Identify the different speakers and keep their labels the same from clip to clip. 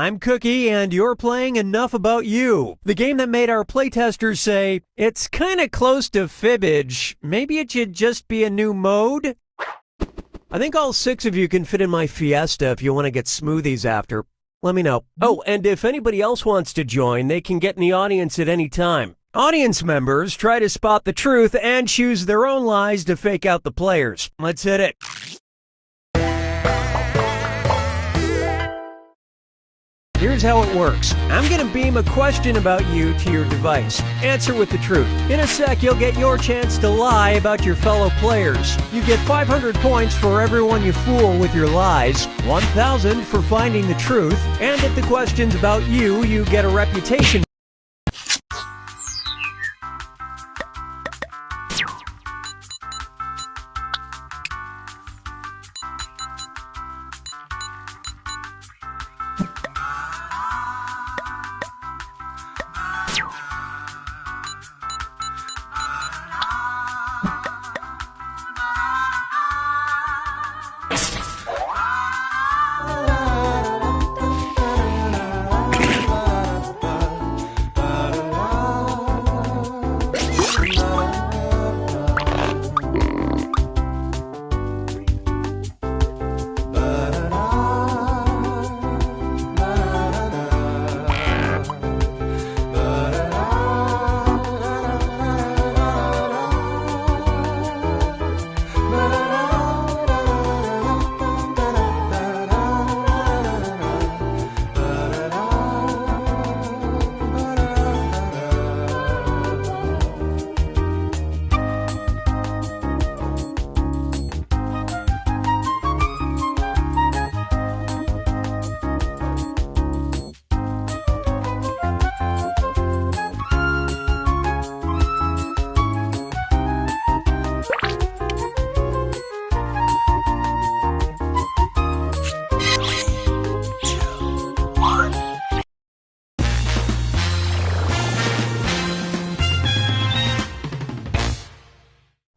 Speaker 1: I'm Cookie, and you're playing Enough About You, the game that made our playtesters say, it's kinda close to fibbage. Maybe it should just be a new mode? I think all 6 of you can fit in my Fiesta if you want to get smoothies after. Let me know. Oh, and if anybody else wants to join, they can get in the audience at any time. Audience members try to spot the truth and choose their own lies to fake out the players. Let's hit it. Here's how it works. I'm going to beam a question about you to your device. Answer with the truth. In a sec, you'll get your chance to lie about your fellow players. You get 500 points for everyone you fool with your lies, 1,000 for finding the truth, and if the question's about you, you get a reputation.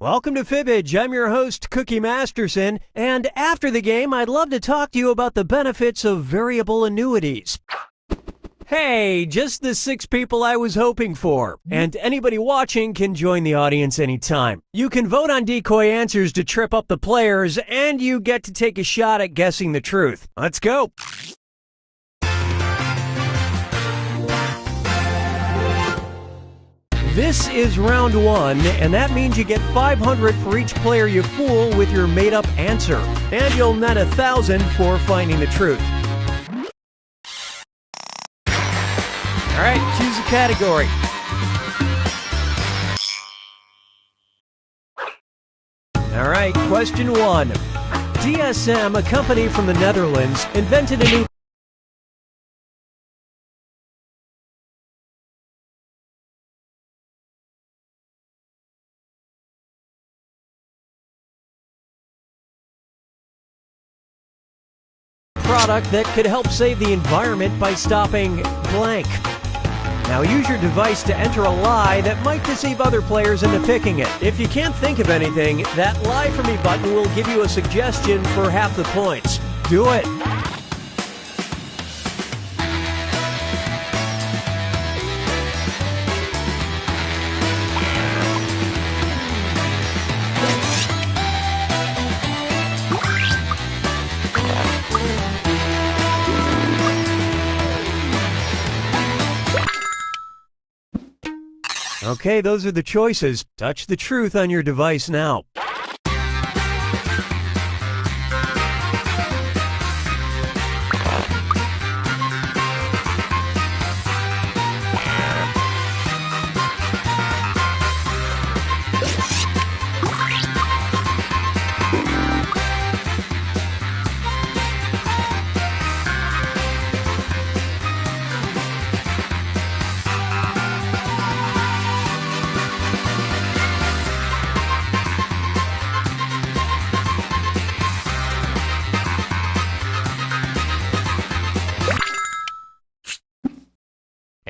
Speaker 1: Welcome to Fibbage. I'm your host, Cookie Masterson, and after the game, I'd love to talk to you about the benefits of variable annuities. Hey, just the 6 people I was hoping for, and anybody watching can join the audience anytime. You can vote on decoy answers to trip up the players, and you get to take a shot at guessing the truth. Let's go. This is round 1, and that means you get 500 for each player you fool with your made-up answer, and you'll net 1,000 for finding the truth. All right, choose a category. All right, question 1. DSM, a company from the Netherlands, invented a new product that could help save the environment by stopping blank. Now use your device to enter a lie that might deceive other players into picking it. If you can't think of anything, that Lie For Me button will give you a suggestion for half the points. Do it! Okay, those are the choices. Touch the truth on your device now.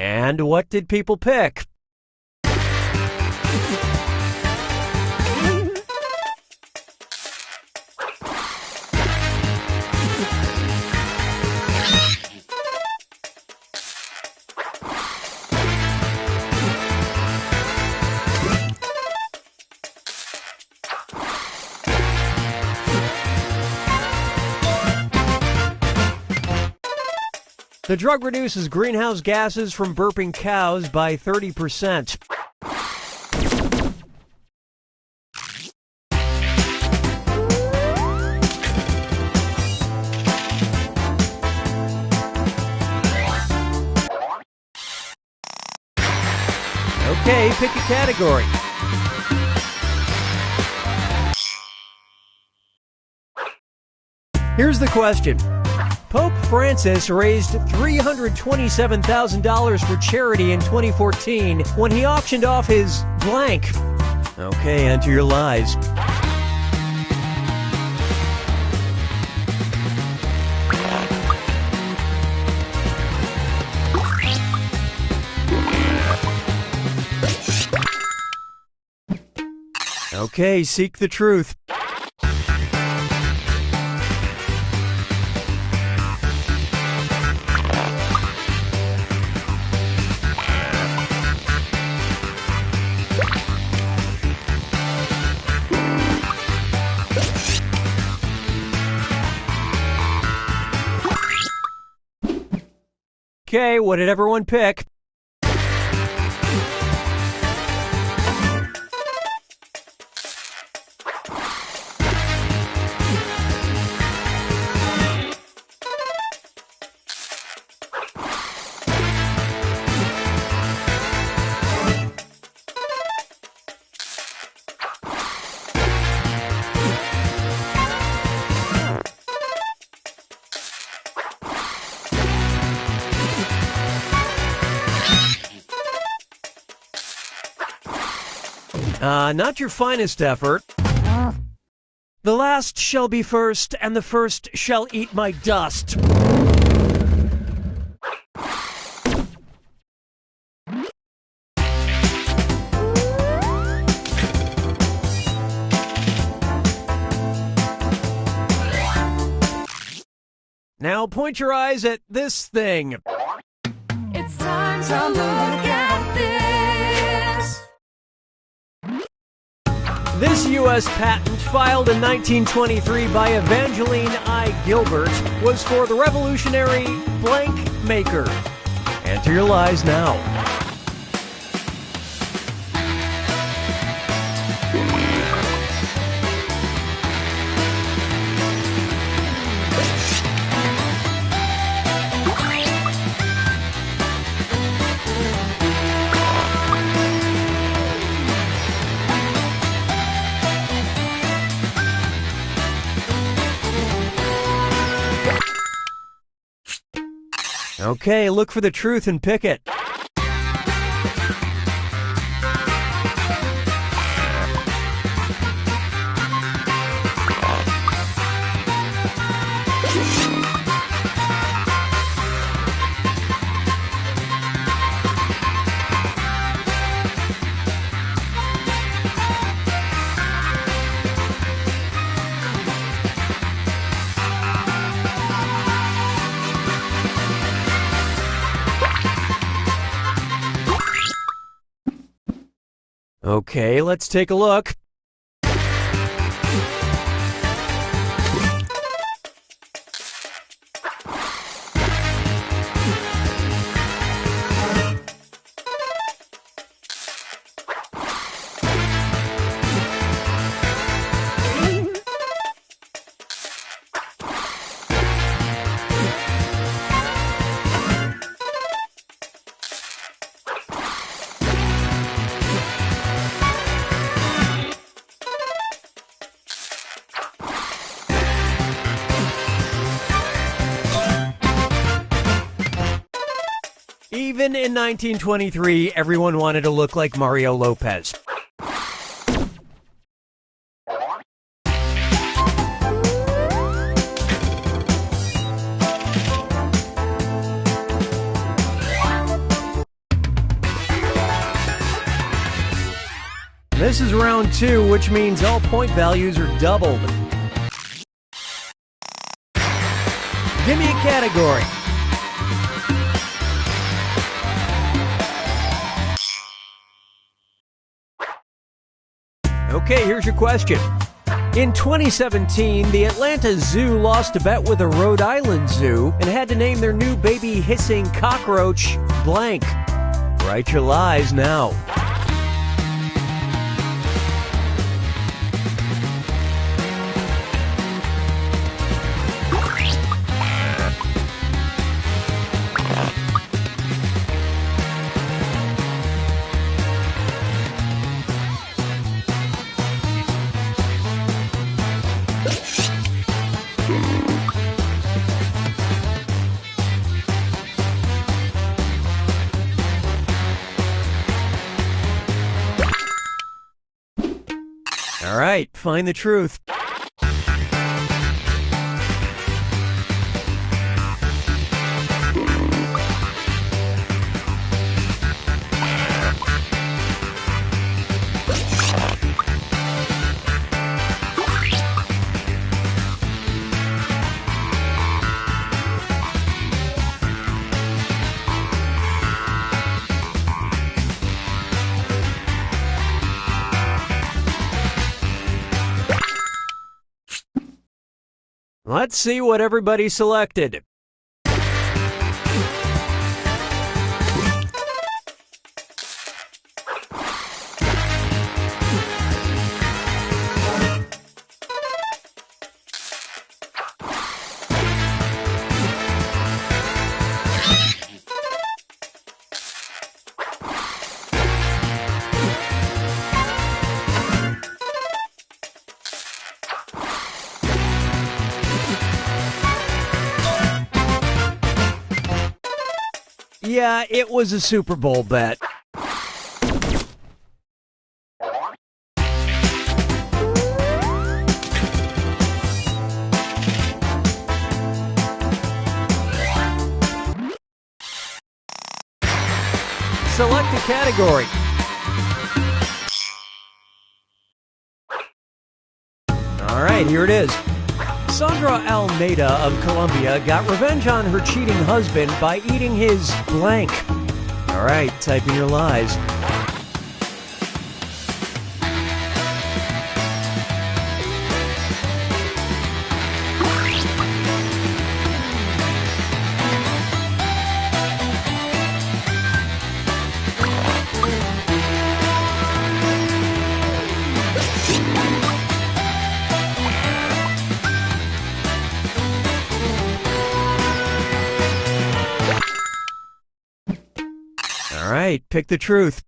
Speaker 1: And what did people pick? The drug reduces greenhouse gases from burping cows by 30%. Okay, pick a category. Here's the question. Pope Francis raised $327,000 for charity in 2014 when he auctioned off his blank. Okay, enter your lies. Okay, seek the truth. Okay, what did everyone pick? Not your finest effort. The last shall be first, and the first shall eat my dust. Now point your eyes at this thing.
Speaker 2: It's time to look at this.
Speaker 1: This U.S. patent, filed in 1923 by Evangeline I. Gilbert, was for the revolutionary blank maker. Enter your lies now. Okay, look for the truth and pick it. Okay, let's take a look. Even in 1923, everyone wanted to look like Mario Lopez. This is round 2, which means all point values are doubled. Give me a category. Okay, here's your question. In 2017, the Atlanta Zoo lost a bet with a Rhode Island zoo and had to name their new baby hissing cockroach blank. Write your lies now. All right, find the truth. Let's see what everybody selected. Yeah, it was a Super Bowl bet. Select a category. All right, here it is. Sandra Almeida of Colombia got revenge on her cheating husband by eating his blank. All right, type in your lies. All right, pick the truth.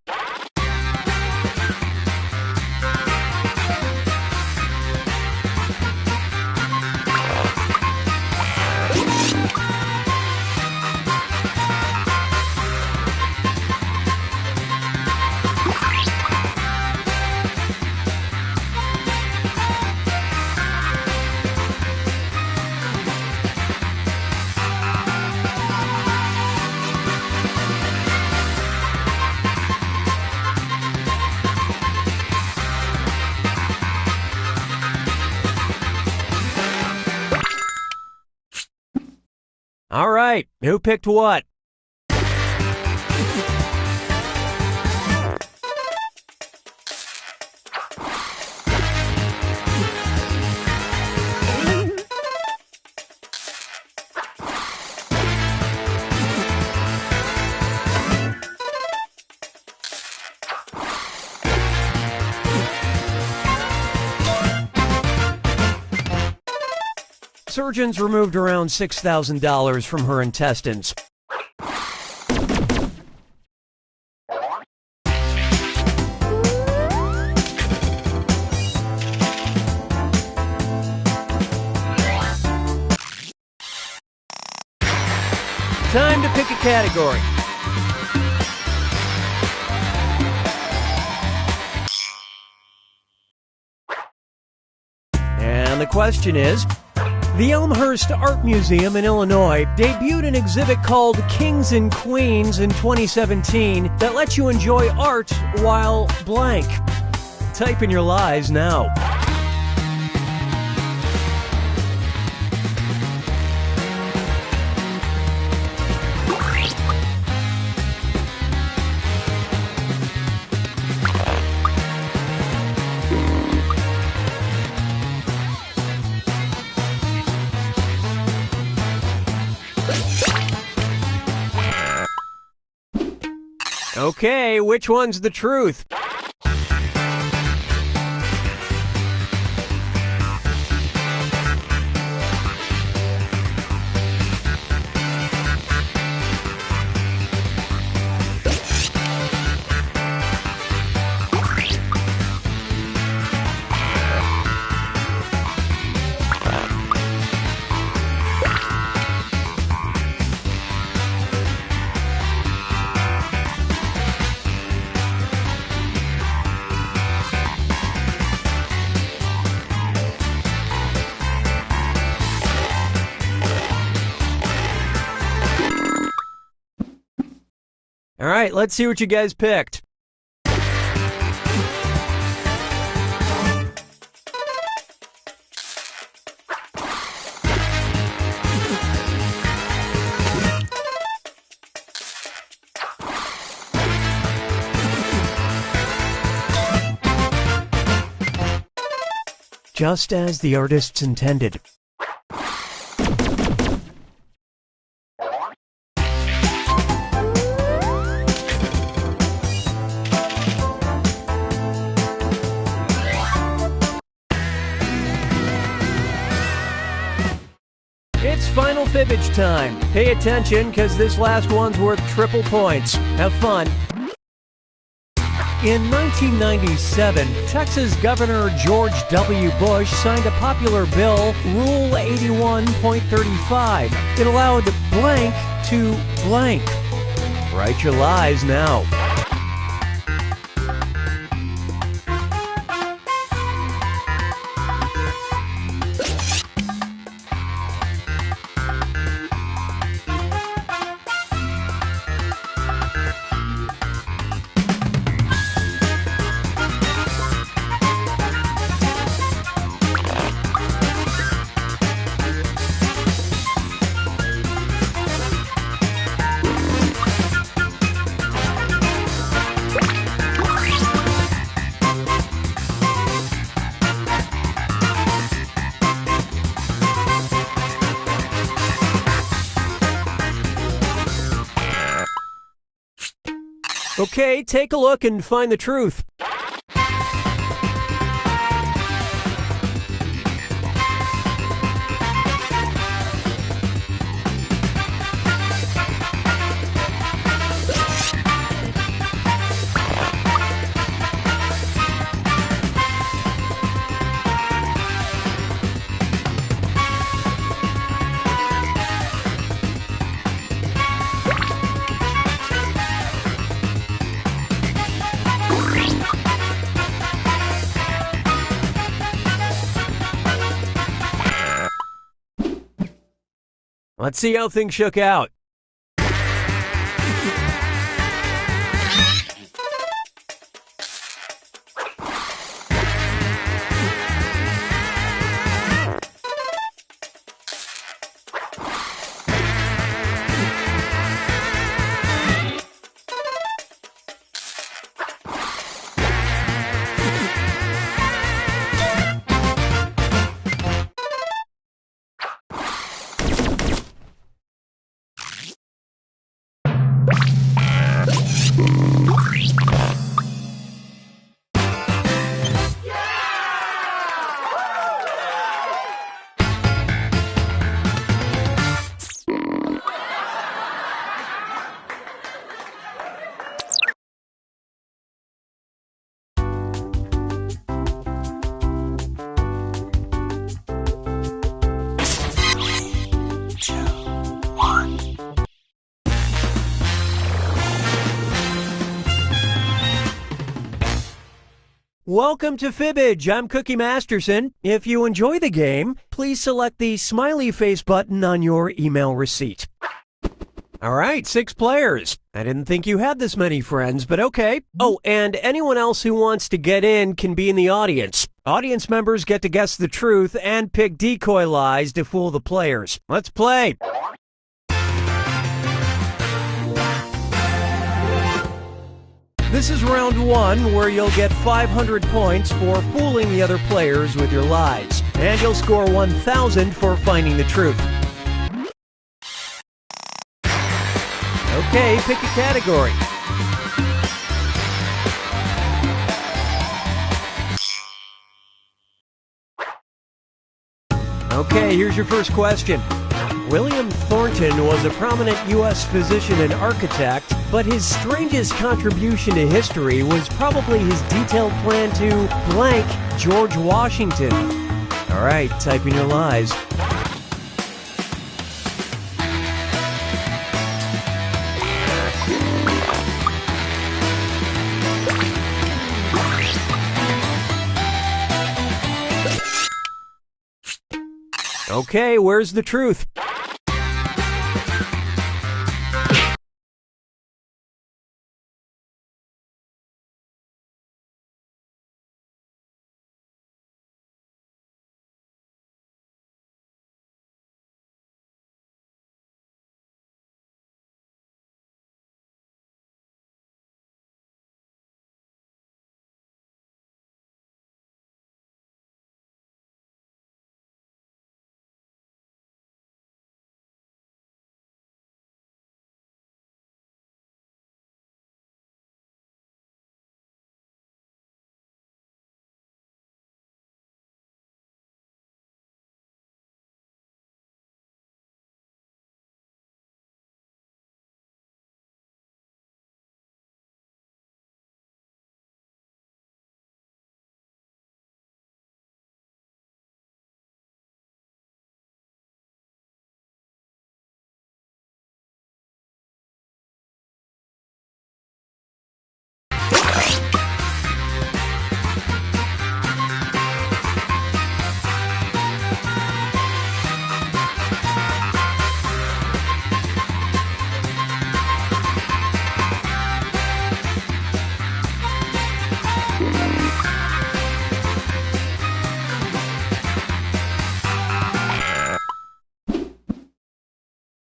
Speaker 1: All right, who picked what? Surgeons removed around $6,000 from her intestines. Time to pick a category. And the question is, the Elmhurst Art Museum in Illinois debuted an exhibit called Kings and Queens in 2017 that lets you enjoy art while blank. Type in your lies now. Okay, which one's the truth? All right, let's see what you guys picked. Just as the artists intended. It's final fibbage time. Pay attention, because this last one's worth triple points. Have fun. In 1997, Texas Governor George W. Bush signed a popular bill, Rule 81.35. It allowed blank to blank. Write your lies now. Okay, take a look and find the truth. Let's see how things shook out. Welcome to Fibbage. I'm Cookie Masterson. If you enjoy the game, please select the smiley face button on your email receipt. All right, 6 players. I didn't think you had this many friends, but okay. Oh, and anyone else who wants to get in can be in the audience. Audience members get to guess the truth and pick decoy lies to fool the players. Let's play. This is round 1, where you'll get 500 points for fooling the other players with your lies. And you'll score 1,000 for finding the truth. Okay, pick a category. Okay, here's your first question. William Thornton was a prominent U.S. physician and architect, but his strangest contribution to history was probably his detailed plan to blank George Washington. All right, type in your lies. Okay, where's the truth?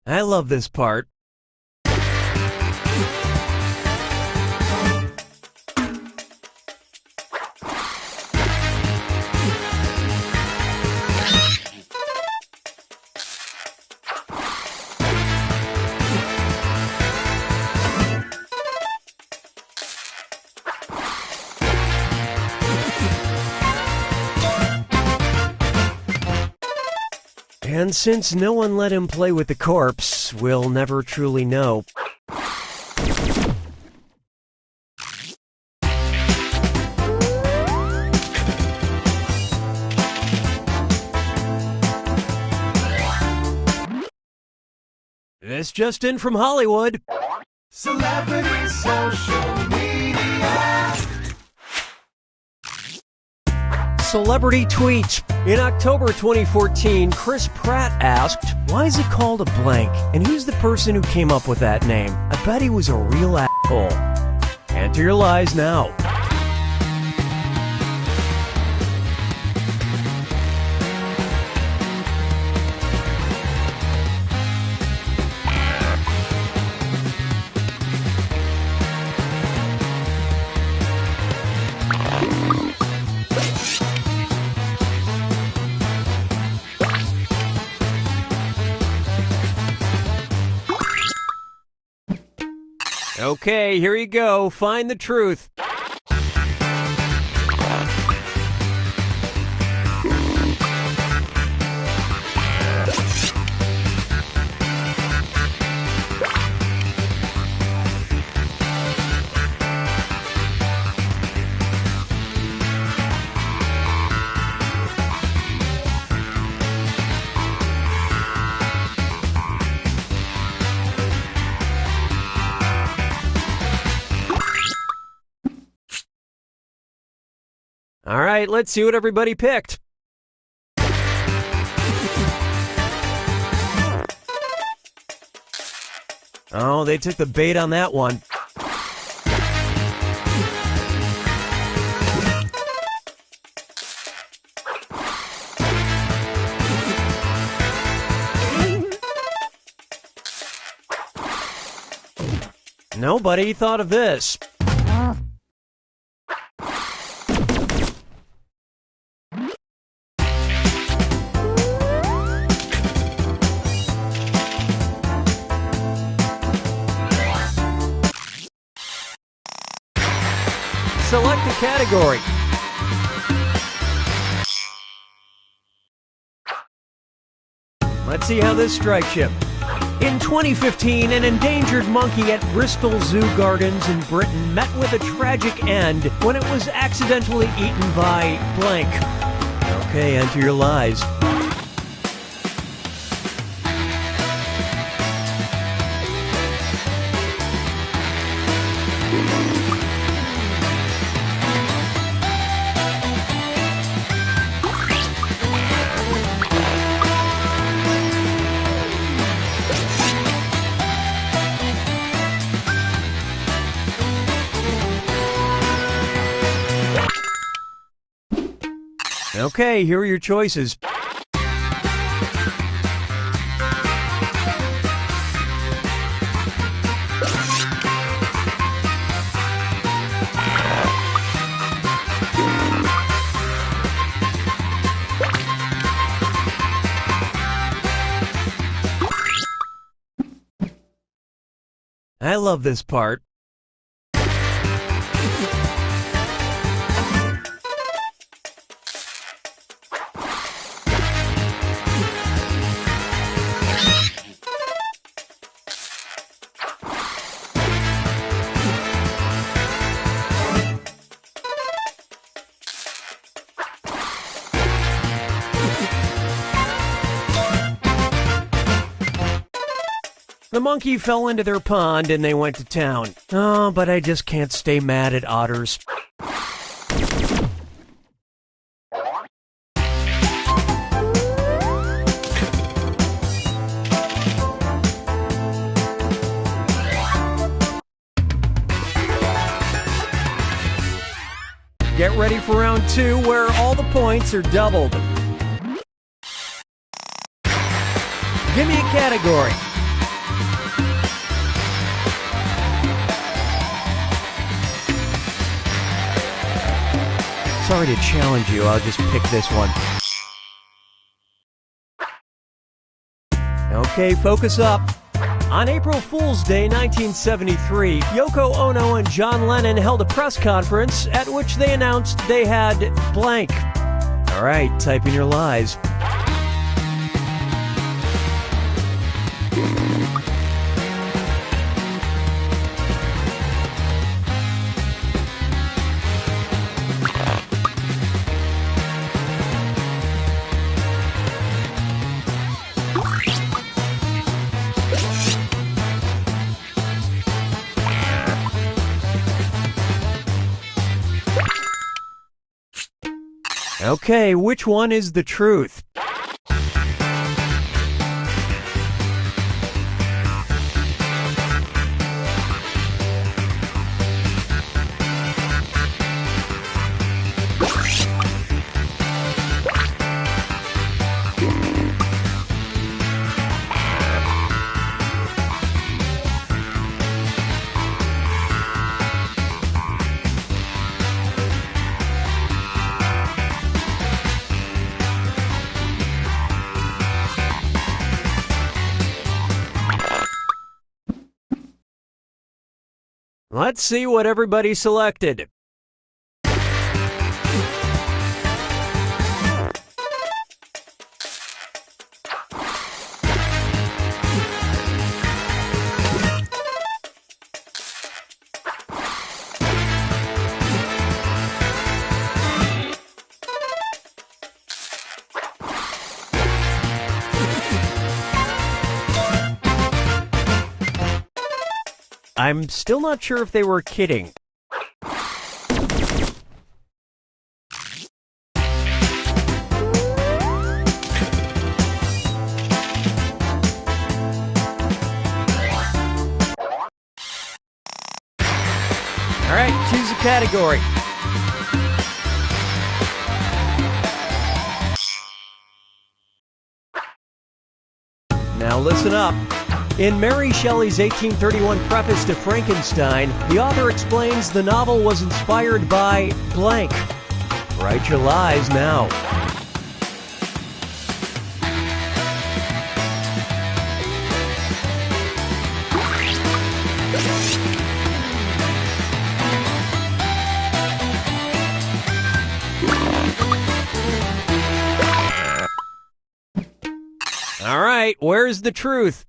Speaker 1: I love this part. And since no one let him play with the corpse, we'll never truly know. This just in from Hollywood.
Speaker 3: Celebrity social media.
Speaker 1: Celebrity tweets. In October 2014, Chris Pratt asked, "Why is it called a blank? And who's the person who came up with that name? I bet he was a real asshole." Enter your lies now. Okay, here you go. Find the truth. All right, let's see what everybody picked. Oh, they took the bait on that one. Nobody thought of this. Select a category. Let's see how this strikes you. In 2015, an endangered monkey at Bristol Zoo Gardens in Britain met with a tragic end when it was accidentally eaten by blank. Okay, enter your lies. Okay, here are your choices. I love this part. The monkey fell into their pond and they went to town. Oh, but I just can't stay mad at otters. Get ready for round 2, where all the points are doubled. Give me a category. Sorry to challenge you, I'll just pick this one. Okay, focus up. On April Fool's Day 1973, Yoko Ono and John Lennon held a press conference at which they announced they had blank. All right, type in your lies. Okay, which one is the truth? Let's see what everybody selected. I'm still not sure if they were kidding. All right, choose a category. Now listen up. In Mary Shelley's 1831 preface to Frankenstein, the author explains the novel was inspired by blank. Write your lies now. All right. right, where's the truth?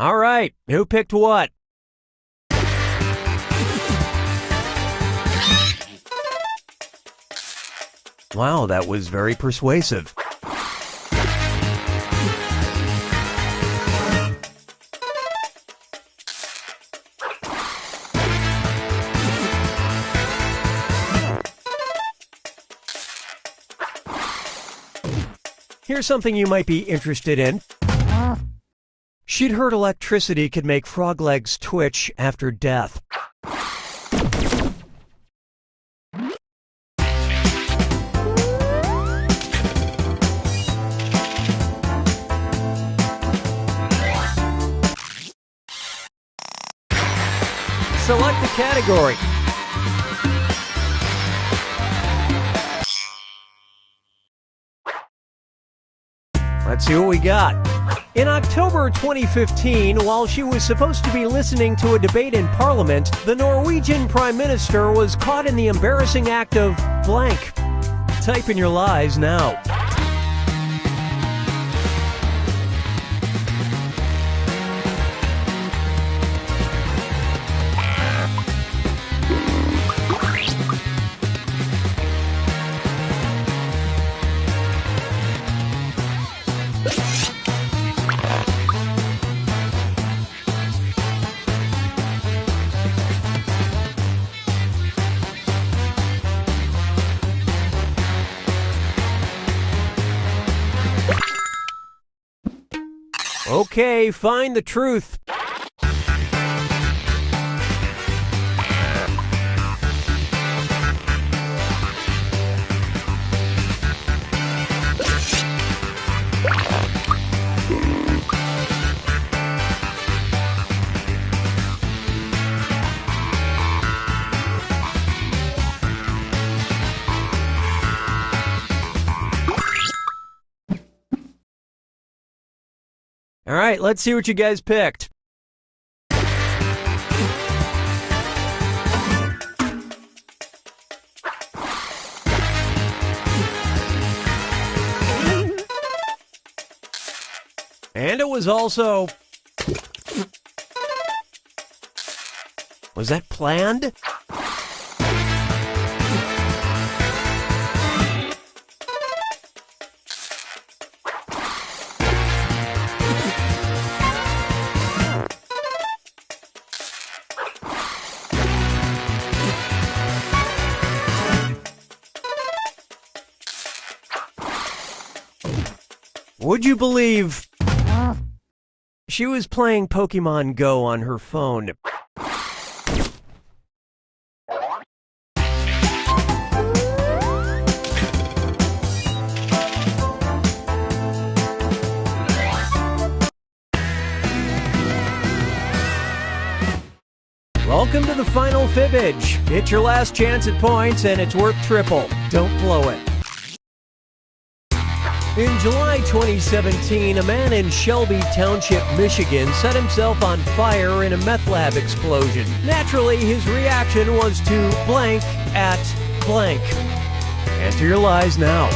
Speaker 1: All right, who picked what? Wow, that was very persuasive. Here's something you might be interested in. She'd heard electricity could make frog legs twitch after death. Select the category. Let's see what we got. In October 2015, while she was supposed to be listening to a debate in Parliament, the Norwegian Prime Minister was caught in the embarrassing act of blank. Type in your lies now. Okay, find the truth. All right, let's see what you guys picked. And it was also... Was that planned? Would you believe she was playing Pokemon Go on her phone? Welcome to the final fibbage. It's your last chance at points, and it's worth triple. Don't blow it. In July 2017, a man in Shelby Township, Michigan, set himself on fire in a meth lab explosion. Naturally, his reaction was to blank at blank. Enter your lies now.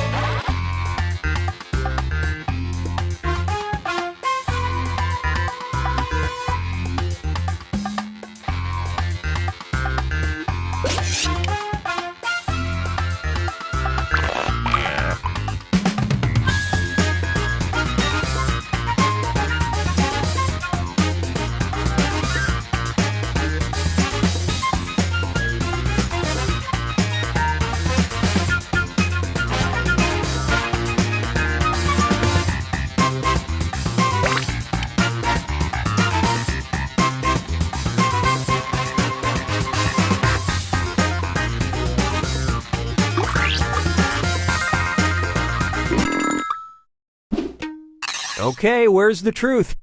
Speaker 1: Okay, where's the truth?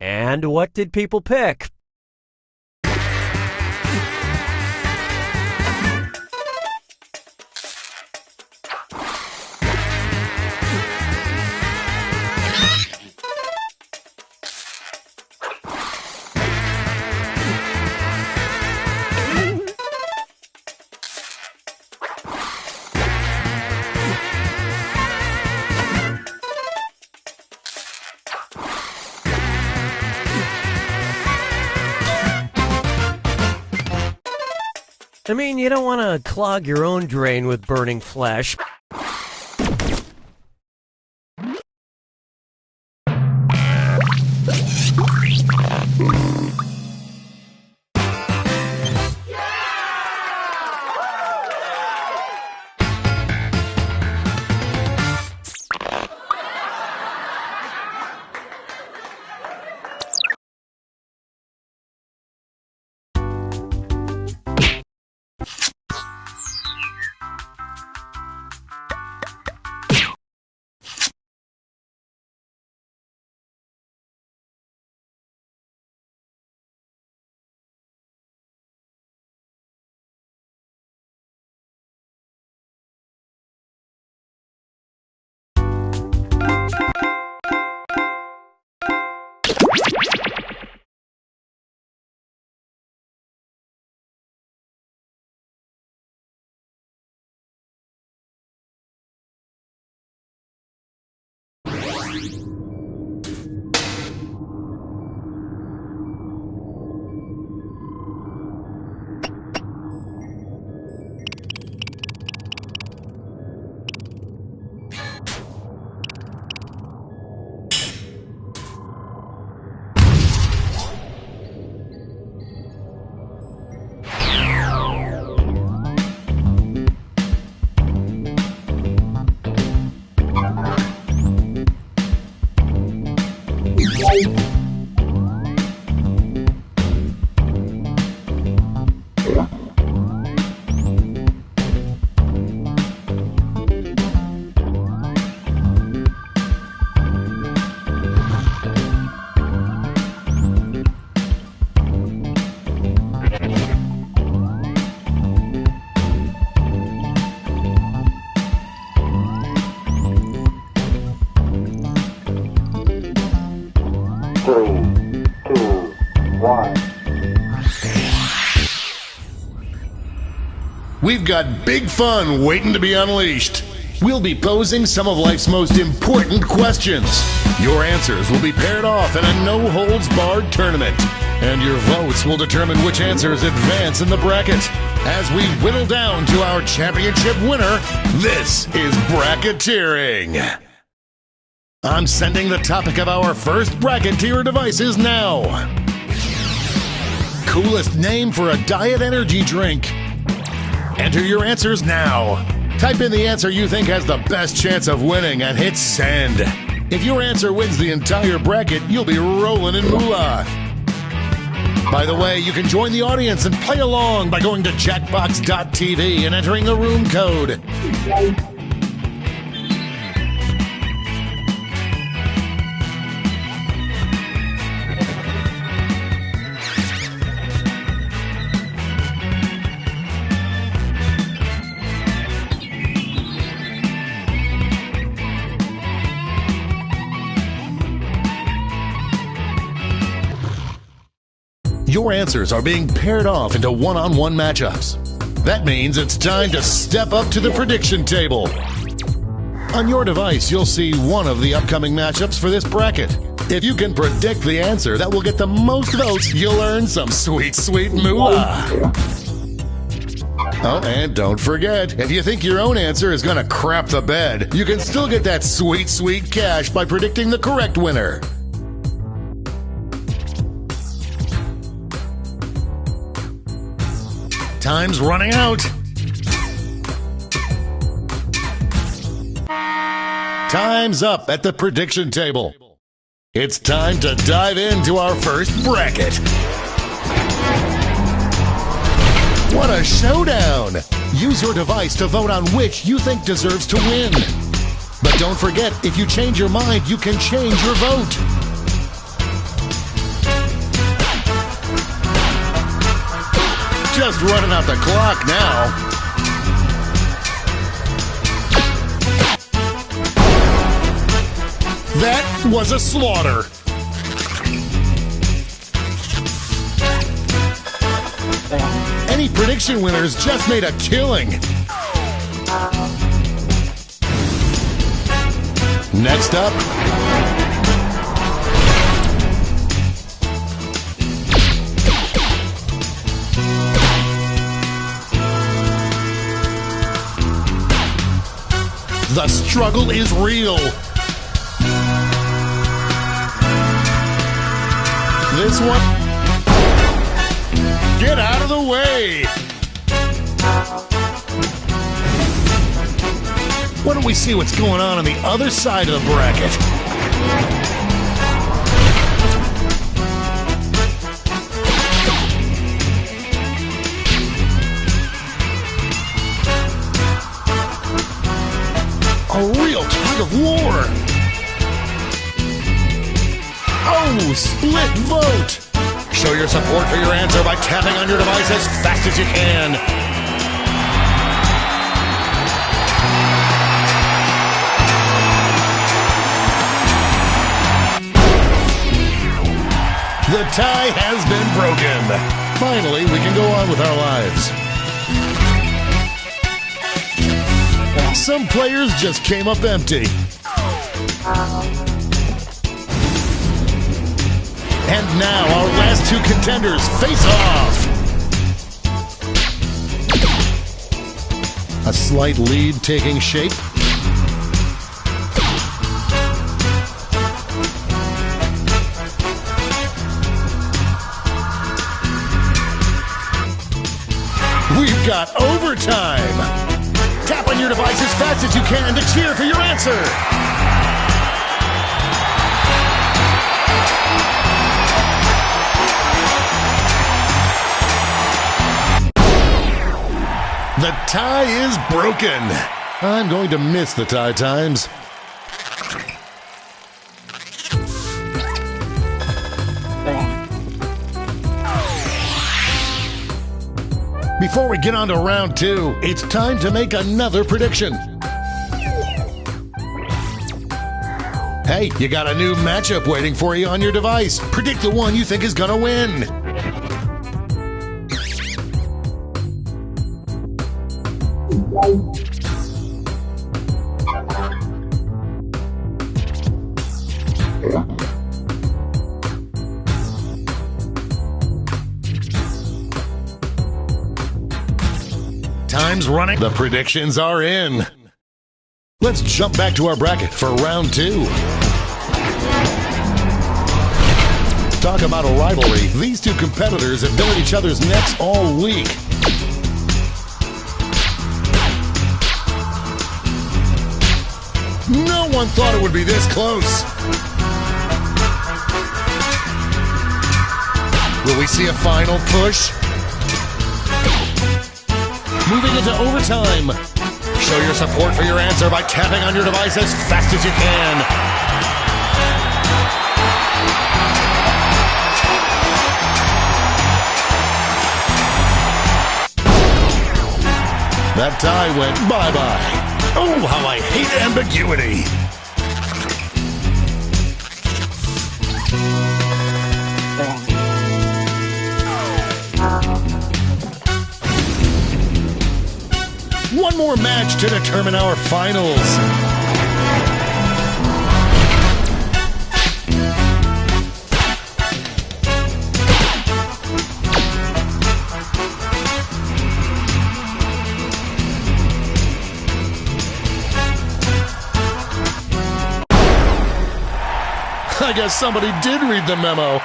Speaker 1: And what did people pick? I mean, you don't want to clog your own drain with burning flesh.
Speaker 4: We've got big fun waiting to be unleashed. We'll be posing some of life's most important questions. Your answers will be paired off in a no-holds-barred tournament. And your votes will determine which answers advance in the bracket. As we whittle down to our championship winner, this is bracketeering. I'm sending the topic of our first bracketeer devices now. Coolest name for a diet energy drink. Enter your answers now. Type in the answer you think has the best chance of winning and hit send. If your answer wins the entire bracket, you'll be rolling in moolah. By the way, you can join the audience and play along by going to Jackbox.tv and entering the room code. Your answers are being paired off into one-on-one matchups. That means it's time to step up to the prediction table. On your device, you'll see one of the upcoming matchups for this bracket. If you can predict the answer that will get the most votes, you'll earn some sweet, sweet moolah. Oh, and don't forget, if you think your own answer is gonna crap the bed, you can still get that sweet, sweet cash by predicting the correct winner. Time's running out. Time's up at the prediction table. It's time to dive into our first bracket. What a showdown! Use your device to vote on which you think deserves to win. But don't forget, if you change your mind, you can change your vote. Just running out the clock now. That was a slaughter. Any prediction winners just made a killing. Next up, the struggle is real. This one, get out of the way. Why don't we see what's going on the other side of the bracket? A real tug of war. Oh, split vote! Show your support for your answer by tapping on your device as fast as you can. The tie has been broken. Finally, we can go on with our lives. Some players just came up empty. And now our last two contenders face off. A slight lead taking shape. We've got overtime. Tap on your device as fast as you can to cheer for your answer. The tie is broken. I'm going to miss the tie times. Before we get on to round two, it's time to make another prediction. Hey, you got a new matchup waiting for you on your device. Predict the one you think is gonna win. Time's running. The predictions are in. Let's jump back to our bracket for round two. Talk about a rivalry. These two competitors have been at each other's necks all week. No one thought it would be this close. Will we see a final push? Moving into overtime. Show your support for your answer by tapping on your device as fast as you can. That tie went bye-bye. Oh, how I hate ambiguity. more match to determine our finals. I guess somebody did read the memo.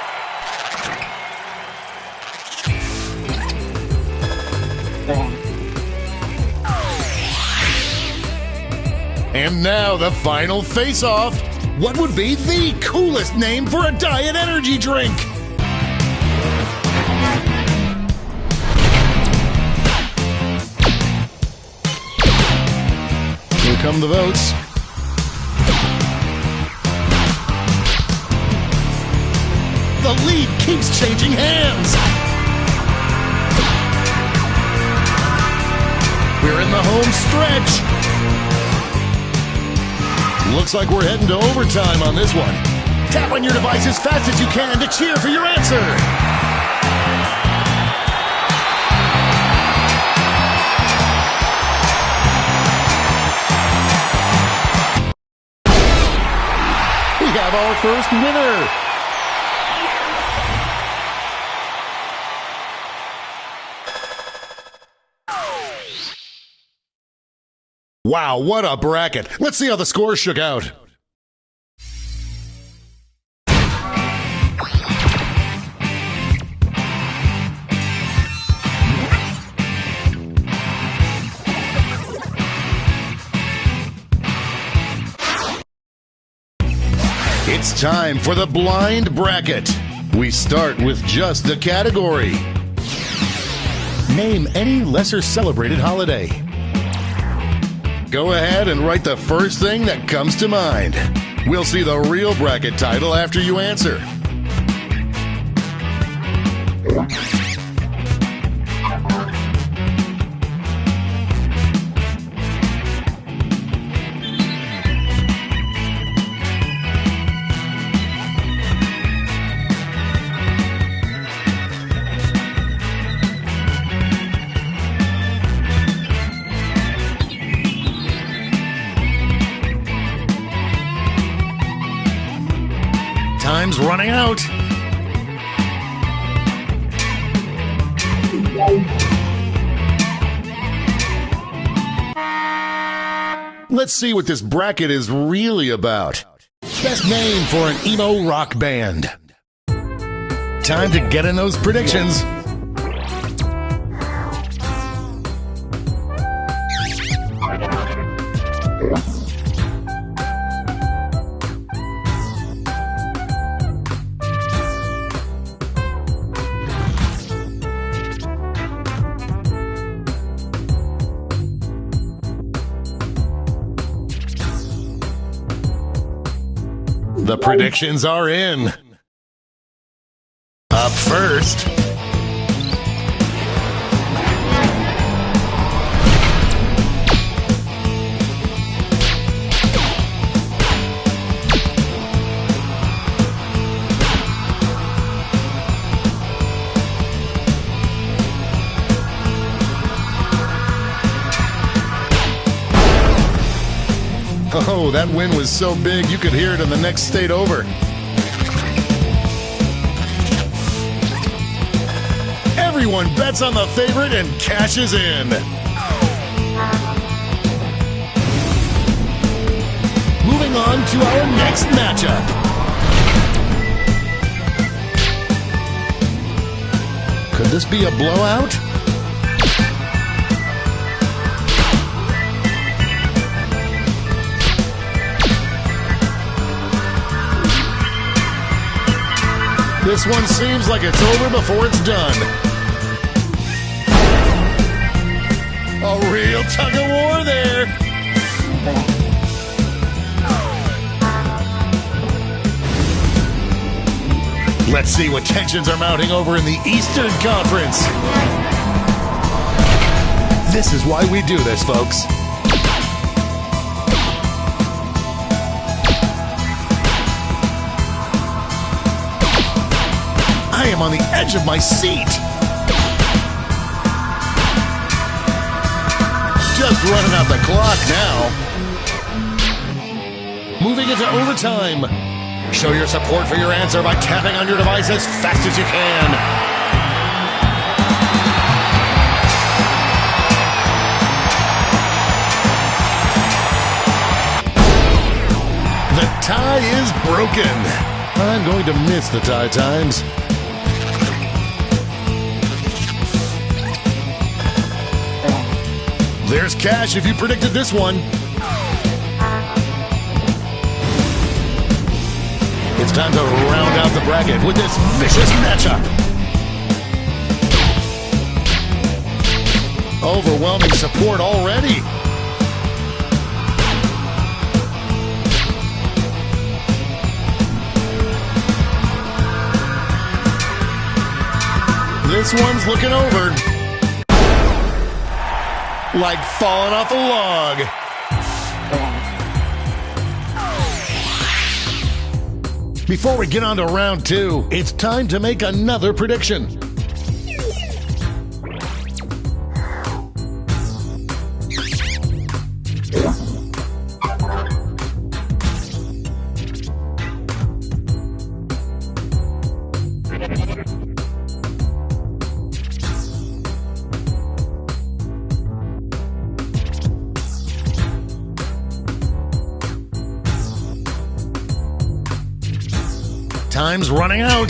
Speaker 4: And now the final face-off. What would be the coolest name for a diet energy drink? Here come the votes. The lead keeps changing hands. We're in the home stretch. Looks like we're heading to overtime on this one. Tap on your device as fast as you can to cheer for your answer. We have our first winner. Wow, what a bracket. Let's see how the scores shook out. It's time for the blind bracket. We start with just the category. Name any lesser celebrated holiday. Go ahead and write the first thing that comes to mind. We'll see the real bracket title after you answer. Time's running out. Let's see what this bracket is really about. Best name for an emo rock band. Time to get in those predictions. The predictions are in. Up first. Oh, that win was so big you could hear it in the next state over. Everyone bets on the favorite and cashes in. Moving on to our next matchup. Could this be a blowout? This one seems like it's over before it's done. A real tug-of-war there. Let's see what tensions are mounting over in the Eastern Conference. This is why we do this, folks. I am on the edge of my seat. Just running out the clock now. Moving into overtime. Show your support for your answer by tapping on your device as fast as you can. The tie is broken. I'm going to miss the tie times. There's cash if you predicted this one. It's time to round out the bracket with this vicious matchup. Overwhelming support already. This one's looking over. Like falling off a log. Before we get on to round two, it's time to make another prediction. Time's running out.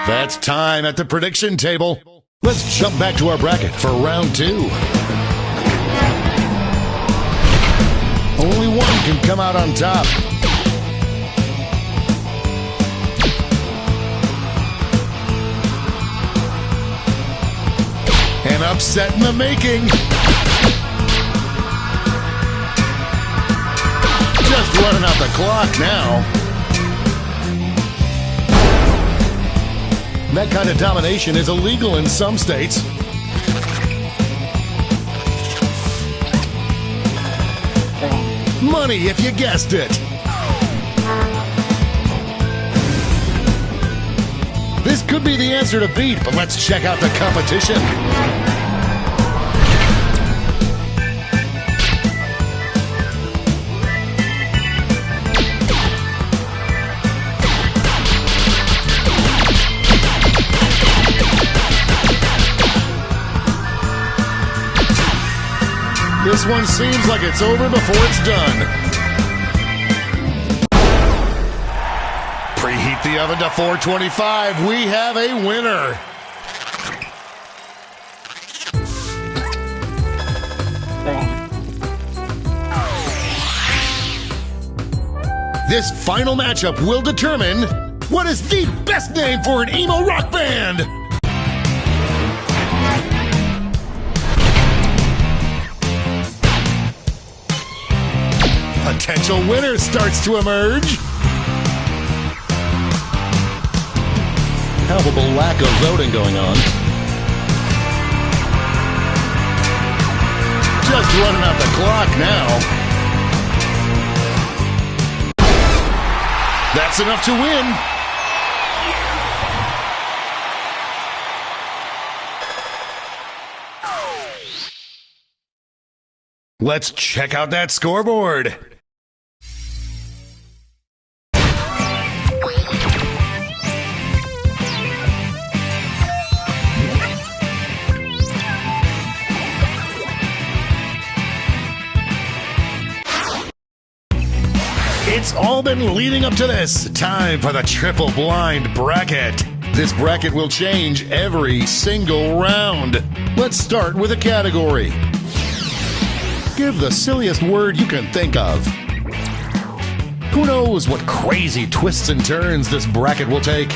Speaker 4: That's time at the prediction table. Let's jump back to our bracket for round two. Only one can come out on top. An upset in the making. Just running out the clock now. That kind of domination is illegal in some states. Money if you guessed it. This could be the answer to beat, but let's check out the competition. This one seems like it's over before it's done. Preheat the oven to 425. We have a winner. This final matchup will determine what is the best name for an emo rock band. Potential winner starts to emerge. Palpable lack of voting going on. Just running out the clock now. That's enough to win. Let's check out that scoreboard. It's all been leading up to this. Time for the triple blind bracket. This bracket will change every single round. Let's start with a category. Give the silliest word you can think of. Who knows what crazy twists and turns this bracket will take?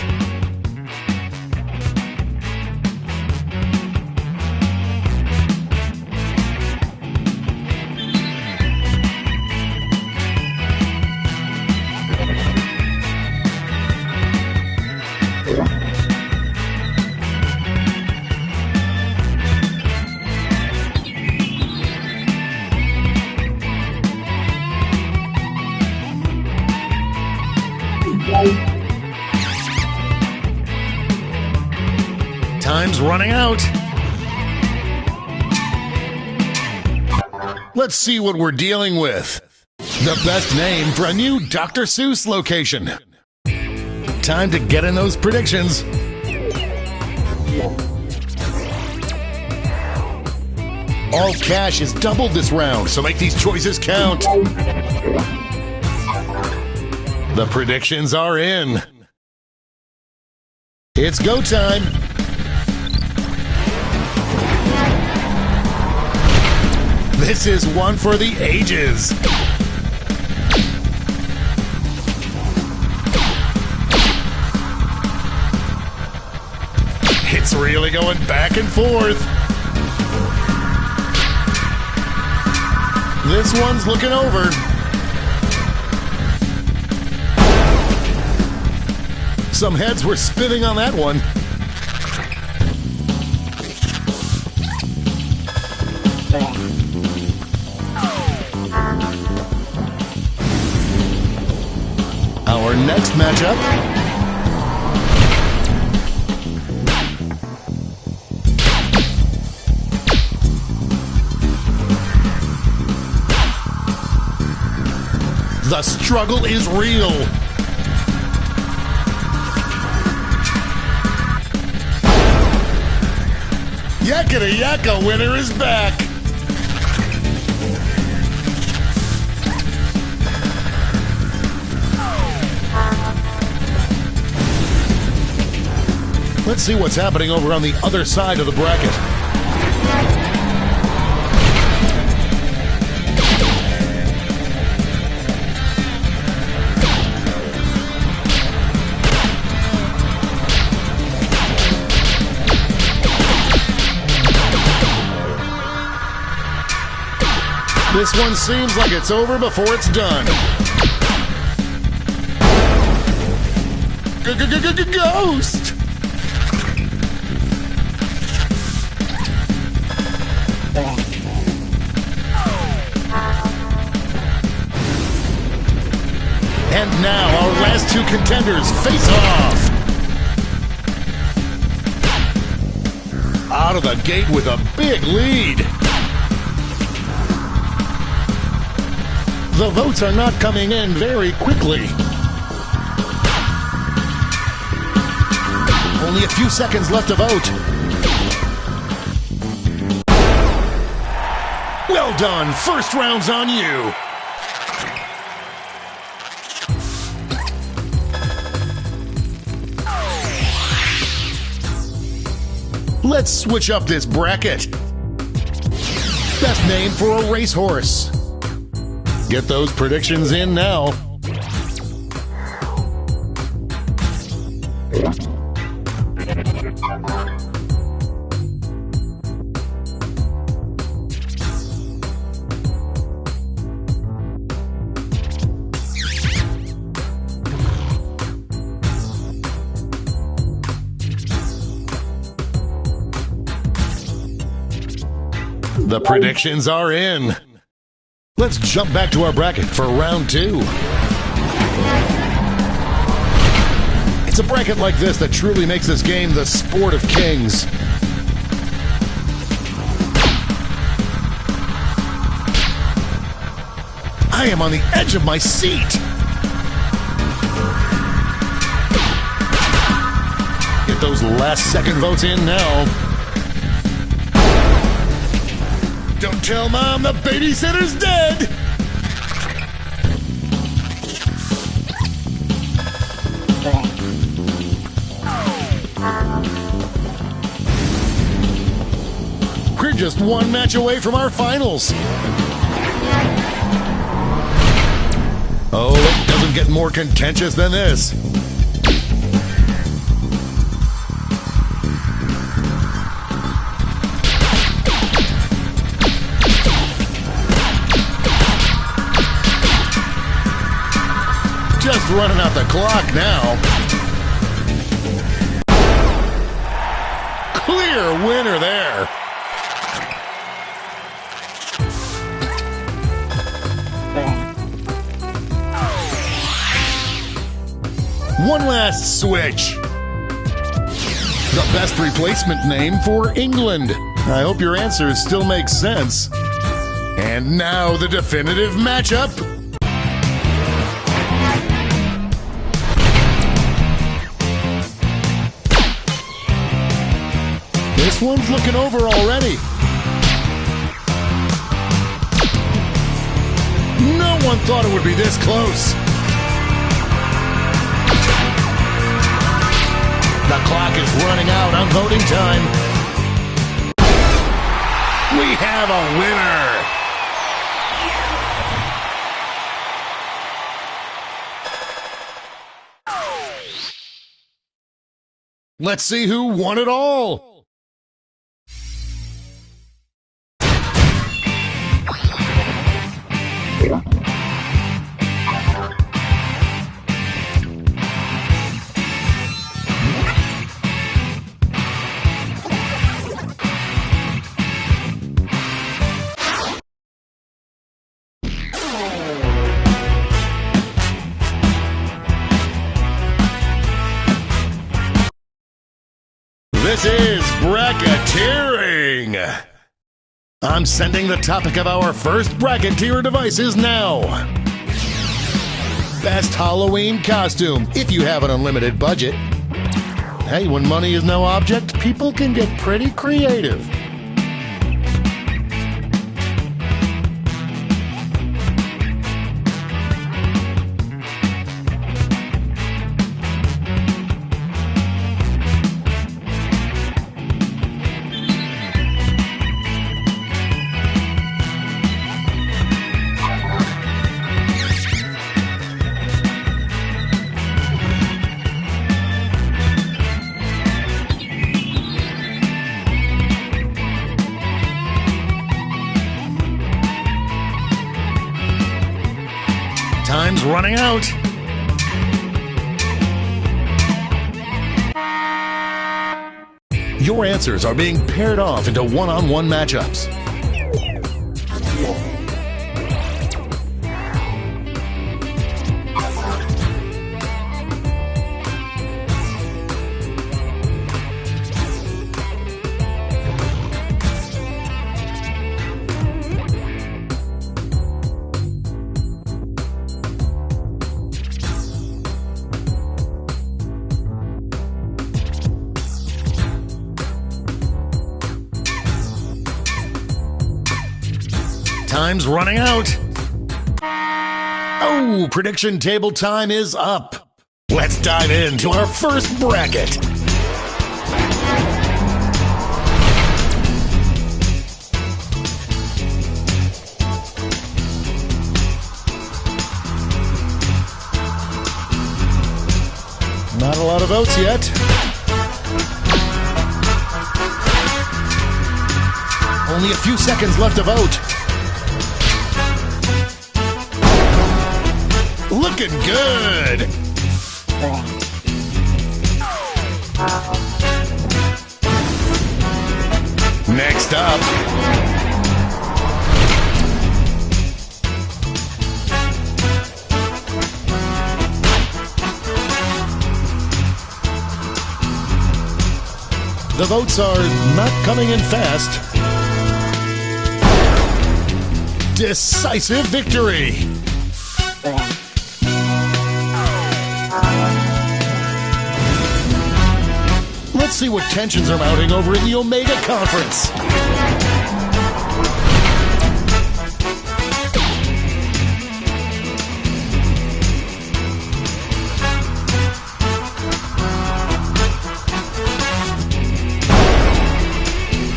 Speaker 4: Time's running out. Let's see what we're dealing with. The best name for a new Dr. Seuss location. Time to get in those predictions. All cash is doubled this round, so make these choices count. The predictions are in. It's go time. This is one for the ages. It's really going back and forth. This one's looking over. Some heads were spinning on that one. Our next matchup. The struggle is real. Yaketa Yakka winner is back. Let's see what's happening over on the other side of the bracket. This one seems like it's over before it's done. Ghost! And now our last two contenders face off. Out of the gate with a big lead. The votes are not coming in very quickly. Only a few seconds left to vote. Well done. First round's on you. Let's switch up this bracket. Best name for a racehorse. Get those predictions in now. The predictions are in. Let's jump back to our bracket for round two. It's a bracket like this that truly makes this game the sport of kings. I am on the edge of my seat. Get those last second votes in now. Don't tell Mom the babysitter's dead! We're just one match away from our finals. Oh, it doesn't get more contentious than this. Just running out the clock now. Clear winner there. One last switch. The best replacement name for England. I hope your answers still make sense. And now the definitive matchup. This one's looking over already. No one thought it would be this close. The clock is running out on voting time. We have a winner. Let's see who won it all. This is bracketeering. I'm sending the topic of our first bracketeer devices now. Best Halloween costume, if you have an unlimited budget. Hey, when money is no object, people can get pretty creative. Time's running out. Your answers are being paired off into one-on-one matchups. Time's running out. Oh, prediction table time is up. Let's dive into our first bracket. Not a lot of votes yet. Only a few seconds left to vote. Looking good. Next up. The votes are not coming in fast. Decisive victory. Let's see what tensions are mounting over in the Omega Conference.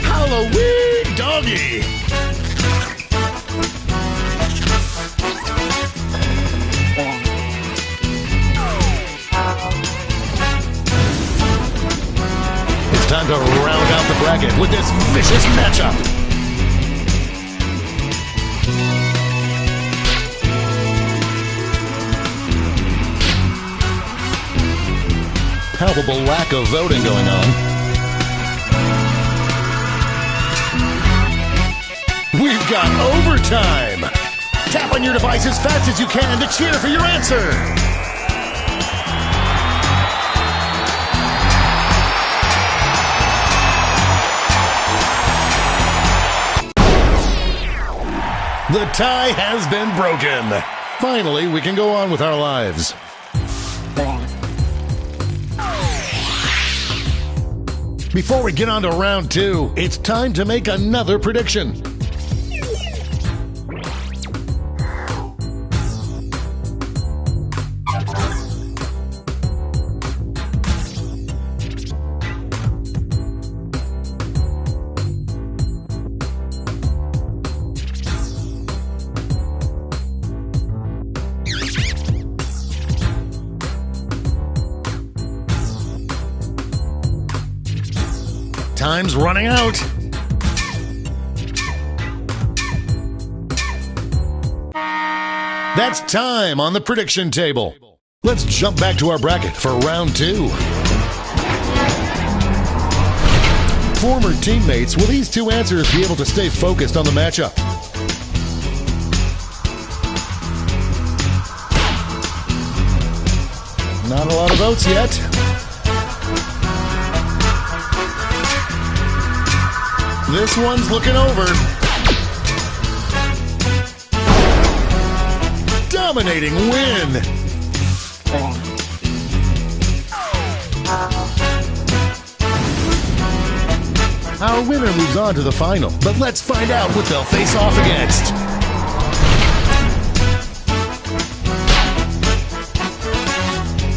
Speaker 4: Halloween doggy. Time to round out the bracket with this vicious matchup. Palpable lack of voting going on. We've got overtime. Tap on your device as fast as you can to cheer for your answer. The tie has been broken. Finally, we can go on with our lives. Before we get on to round 2, it's time to make another prediction. Time's running out. That's time on the prediction table. Let's jump back to our bracket for round 2. Former teammates, will these two answers be able to stay focused on the matchup? Not a lot of votes yet. This one's looking over. Dominating win. Our winner moves on to the final, but let's find out what they'll face off against.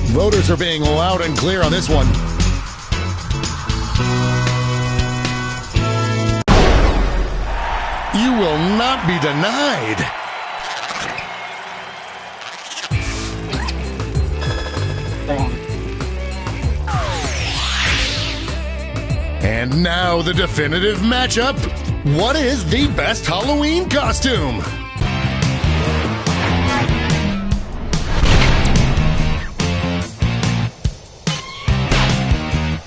Speaker 4: Voters are being loud and clear on this one. You will not be denied. And now the definitive matchup. What is the best Halloween costume?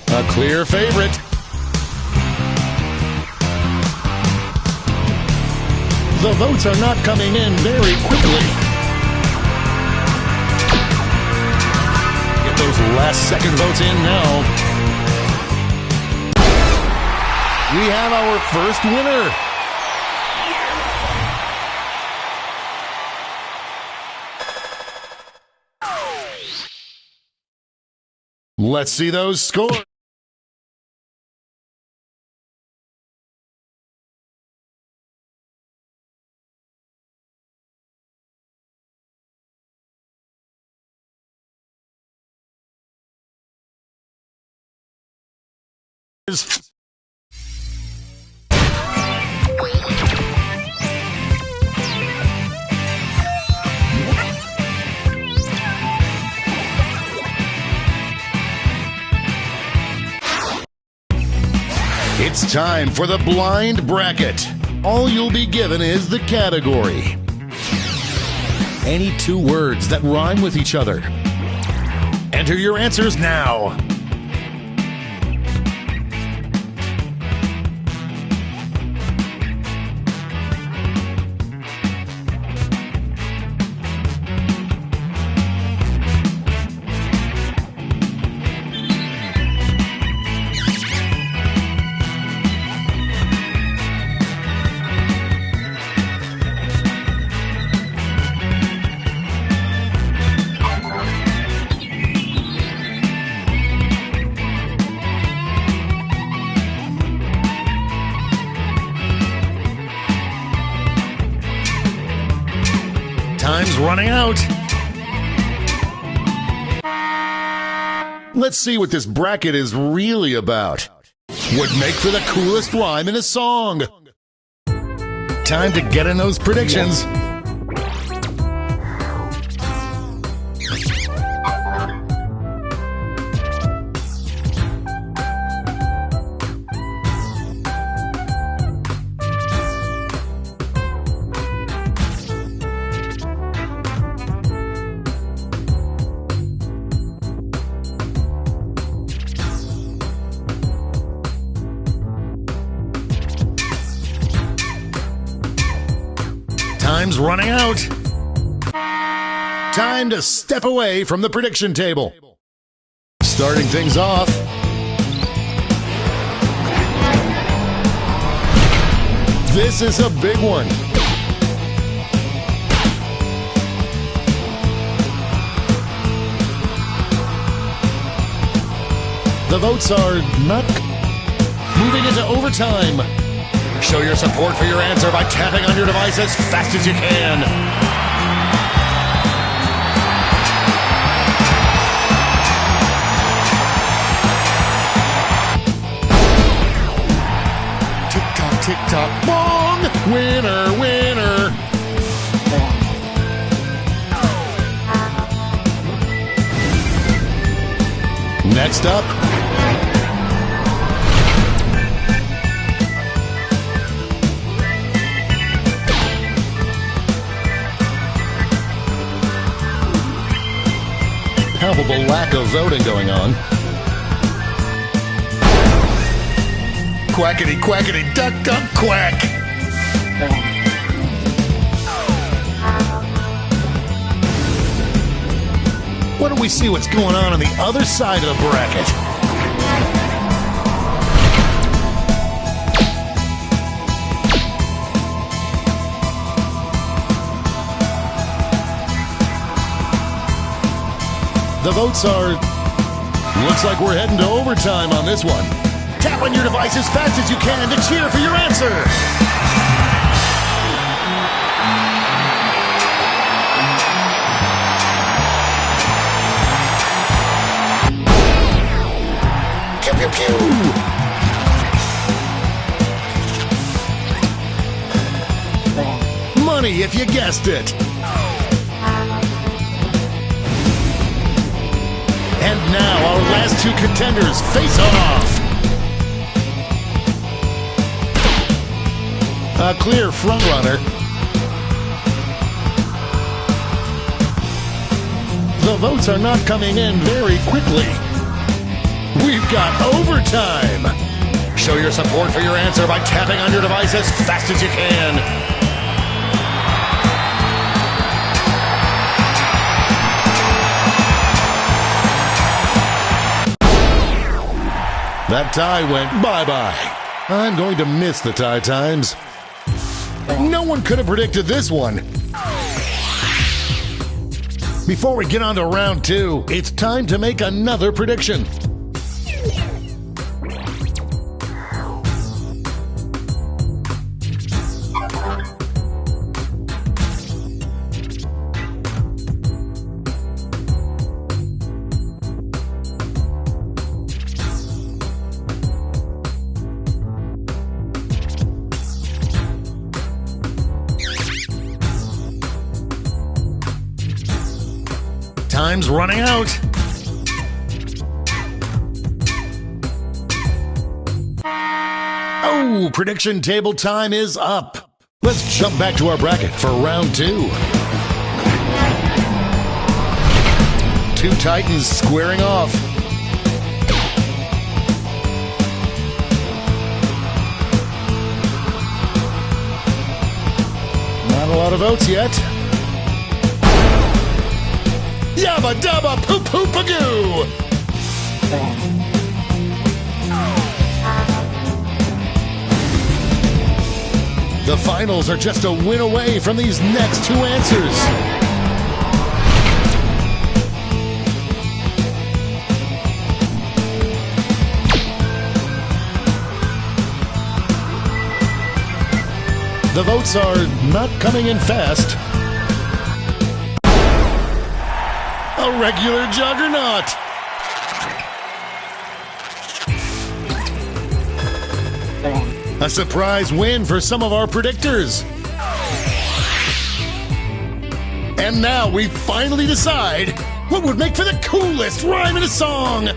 Speaker 4: A clear favorite. The votes are not coming in very quickly. Get those last second votes in now. We have our first winner. Let's see those scores. It's time for the blind bracket. All you'll be given is the category. Any two words that rhyme with each other. Enter your answers now. Time's running out. Let's see what this bracket is really about. Would make for the coolest rhyme in a song. Time to get in those predictions. Time's running out. Time to step away from the prediction table. Starting things off. This is a big one. The votes are not moving into overtime. Show your support for your answer by tapping on your device as fast as you can. Tick-tock, tick-tock, bong! Winner, winner! Next up, palpable lack of voting going on. Quackity, quackity, duck, duck, quack! Why don't we see what's going on the other side of the bracket? The votes are... looks like we're heading to overtime on this one. Tap on your device as fast as you can to cheer for your answer. Pew, pew, pew. Money if you guessed it. And now our last two contenders face off. A clear frontrunner. The votes are not coming in very quickly. We've got overtime. Show your support for your answer by tapping on your device as fast as you can. That tie went bye-bye. I'm going to miss the tie times. No one could have predicted this one. Before we get on to round two, it's time to make another prediction. Time's running out. Oh, prediction table time is up. Let's jump back to our bracket for round two. Two titans squaring off. Not a lot of votes yet. Yabba dabba poop poop-a-goo! The finals are just a win away from these next two answers. The votes are not coming in fast. A regular juggernaut. A surprise win for some of our predictors. And now we finally decide what would make for the coolest rhyme in a song.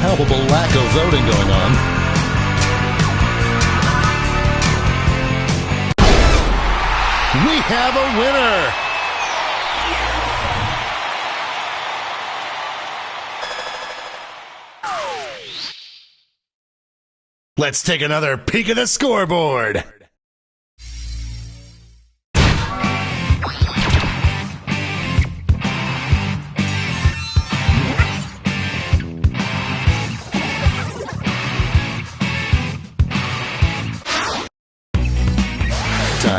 Speaker 4: Palpable lack of voting going on. We have a winner! Let's take another peek at the scoreboard.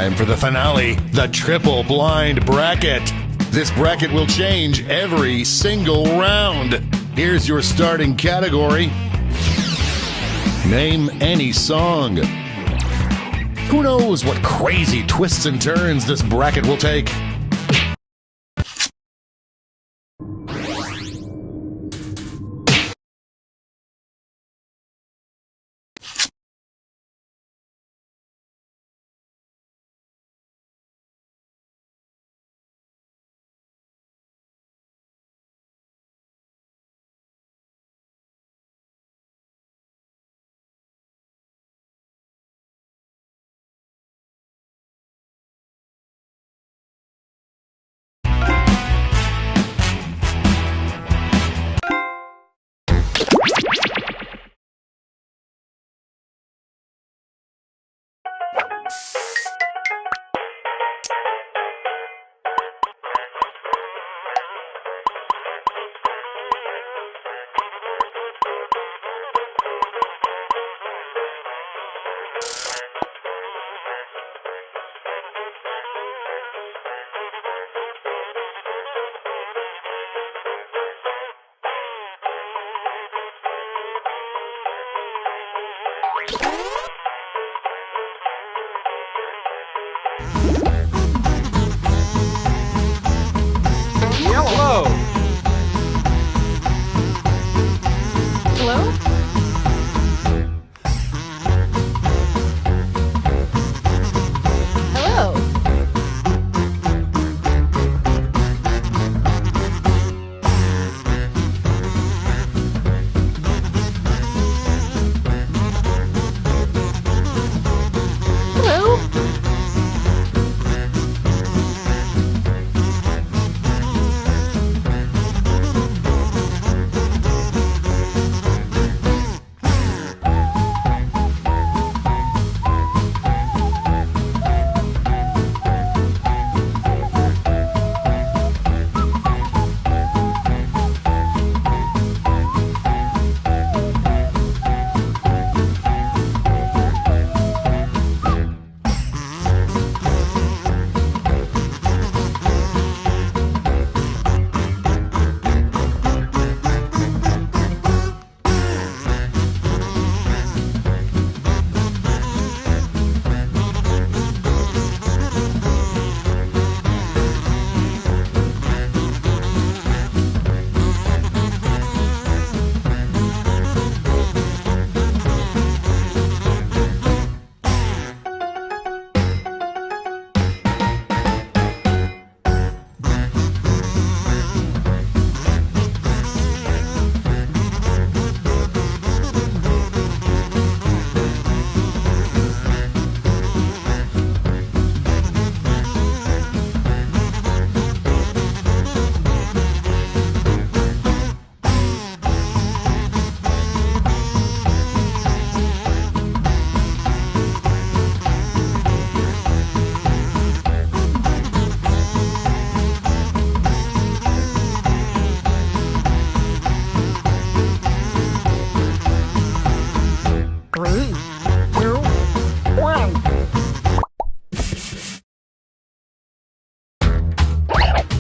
Speaker 4: time for the finale, the triple blind bracket. This bracket will change every single round. Here's your starting category. Name any song. Who knows what crazy twists and turns this bracket will take?
Speaker 1: Hello.
Speaker 2: Hello? Hello? Hello?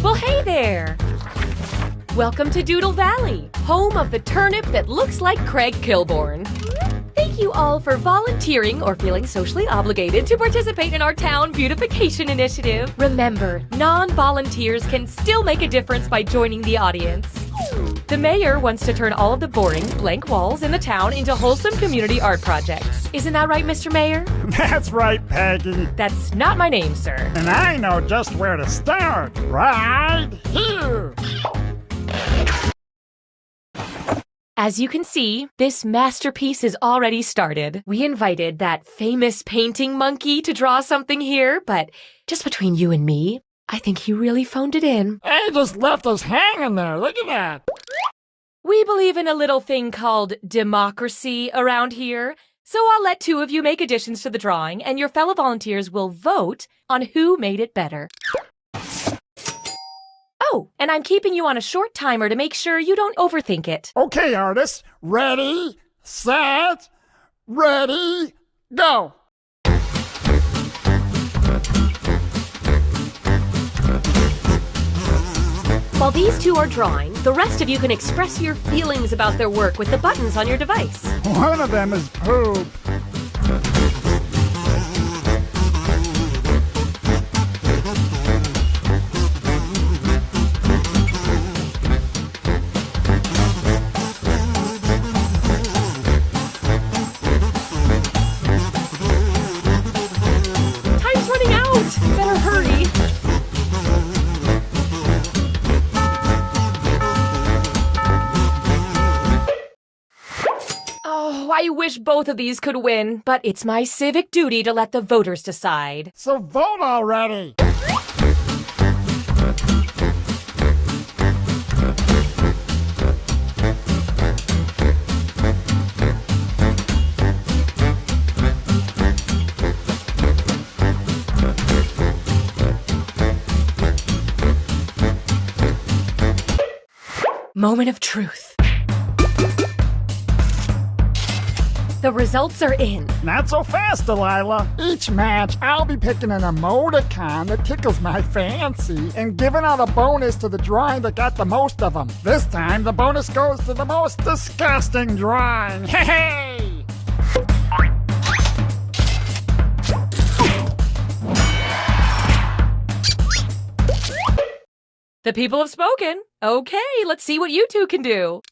Speaker 2: Well, hey there! Welcome to Doodle Valley, home of the turnip that looks like Craig Kilborn. Thank you all for volunteering or feeling socially obligated to participate in our town beautification initiative. Remember, non-volunteers can still make a difference by joining the audience. The mayor wants to turn all of the boring, blank walls in the town into wholesome community art projects. Isn't that right, Mr. Mayor?
Speaker 5: That's right, Peggy.
Speaker 1: That's not my name, sir.
Speaker 5: And I know just where to start. Right here.
Speaker 1: As you can see, this masterpiece is already started. We invited that famous painting monkey to draw something here, but just between you and me, I think he really phoned it in.
Speaker 5: He just left us hanging there. Look at that.
Speaker 1: We believe in a little thing called democracy around here, so I'll let two of you make additions to the drawing, and your fellow volunteers will vote on who made it better. Oh, and I'm keeping you on a short timer to make sure you don't overthink it.
Speaker 5: Okay, artists. Ready, set, ready, go.
Speaker 2: While these two are drawing, the rest of you can express your feelings about their work with the buttons on your device.
Speaker 5: One of them is poop.
Speaker 2: Time's running out! Better hurry! Oh, I wish both of these could win, but it's my civic duty to let the voters decide.
Speaker 5: So vote already.
Speaker 2: Moment of truth. The results are in.
Speaker 5: Not so fast, Delilah. Each match, I'll be picking an emoticon that tickles my fancy and giving out a bonus to the drawing that got the most of them. This time, the bonus goes to the most disgusting drawing. Hey!
Speaker 2: The people have spoken. Okay, let's see what you two can do.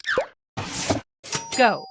Speaker 2: Go.